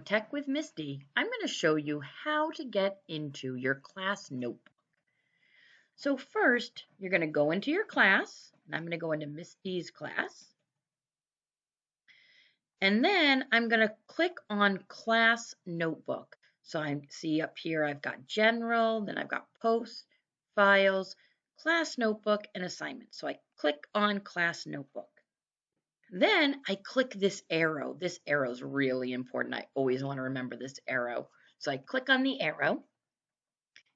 Tech with Miss D, I'm going to show you how to get into your class notebook. So first, you're going to go into your class, and I'm going to go into Miss D's class. And then I'm going to click on Class Notebook. So I see up here I've got General, then I've got Posts, Files, Class Notebook, and Assignments. So I click on Class Notebook. Then I click this arrow. This arrow is really important. I always want to remember this arrow. So I click on the arrow,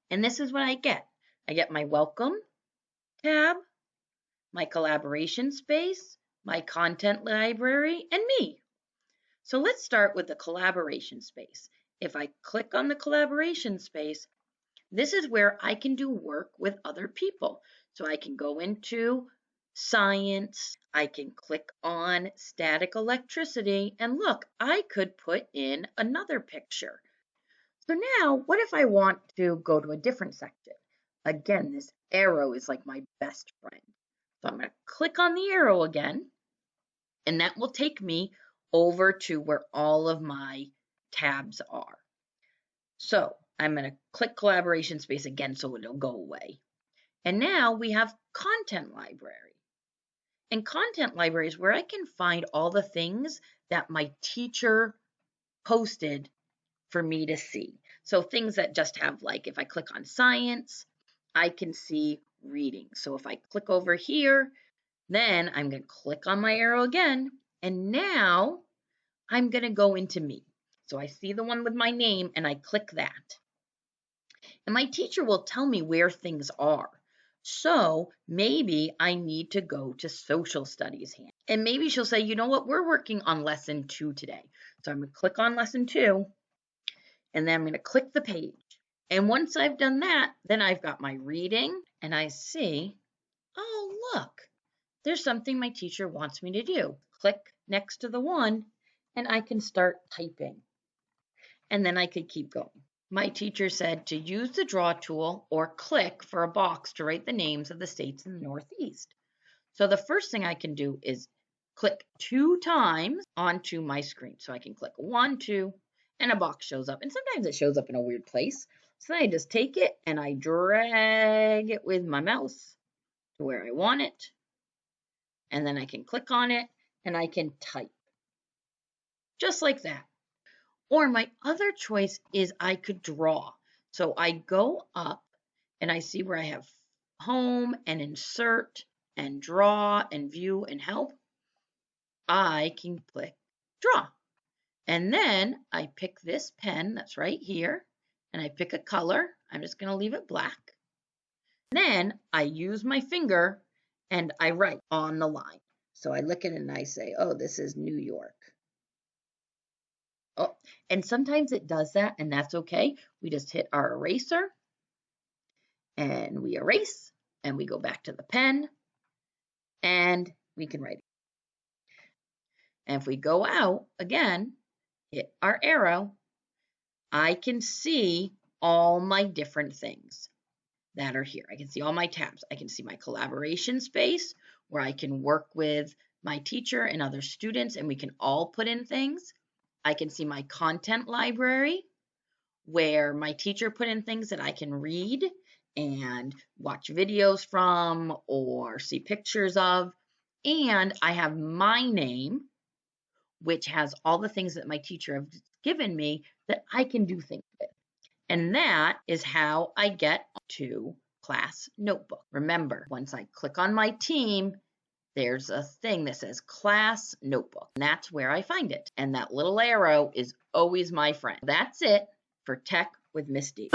and this is what I get. I get my Welcome tab, my Collaboration space, my Content library, and me. So let's start with the Collaboration space. If I click on the Collaboration space, this is where I can do work with other people. So I can go into Science, I can click on Static Electricity, and look, I could put in another picture. So now, what if I want to go to a different section? Again, this arrow is like my best friend. So I'm going to click on the arrow again, and that will take me over to where all of my tabs are. So I'm going to click Collaboration space again so it'll go away. And now we have Content Library. And Content Library is where I can find all the things that my teacher posted for me to see. So things that just have, like, if I click on Science, I can see Reading. So if I click over here, then I'm going to click on my arrow again, and now I'm going to go into Me. So I see the one with my name, and I click that. And my teacher will tell me where things are. So maybe I need to go to Social Studies hand. And maybe she'll say, you know what, we're working on Lesson 2 today. So I'm going to click on Lesson 2, and then I'm going to click the page. And once I've done that, then I've got my reading, and I see, oh, look, there's something my teacher wants me to do. Click next to the one, and I can start typing. And then I could keep going. My teacher said to use the draw tool or click for a box to write the names of the states in the Northeast. So the first thing I can do is click 2 times onto my screen. So I can click 1, 2, and a box shows up. And sometimes it shows up in a weird place. So then I just take it and I drag it with my mouse to where I want it. And then I can click on it and I can type. Just like that. Or my other choice is I could draw. So I go up and I see where I have Home and Insert and Draw and View and Help. I can click Draw. And then I pick this pen that's right here and I pick a color. I'm just going to leave it black. Then I use my finger and I write on the line. So I look at it and I say, oh, this is New York. Oh, and sometimes it does that, and that's okay. We just hit our eraser, and we erase, and we go back to the pen, and we can write it. And if we go out again, hit our arrow, I can see all my different things that are here. I can see all my tabs. I can see my collaboration space, where I can work with my teacher and other students, and we can all put in things. I can see my content library where my teacher put in things that I can read and watch videos from or see pictures of. And I have my name, which has all the things that my teacher has given me that I can do things with. And that is how I get to Class Notebook. Remember, once I click on my team, there's a thing that says Class Notebook, and that's where I find it. And that little arrow is always my friend. That's it for Tech with Miss D.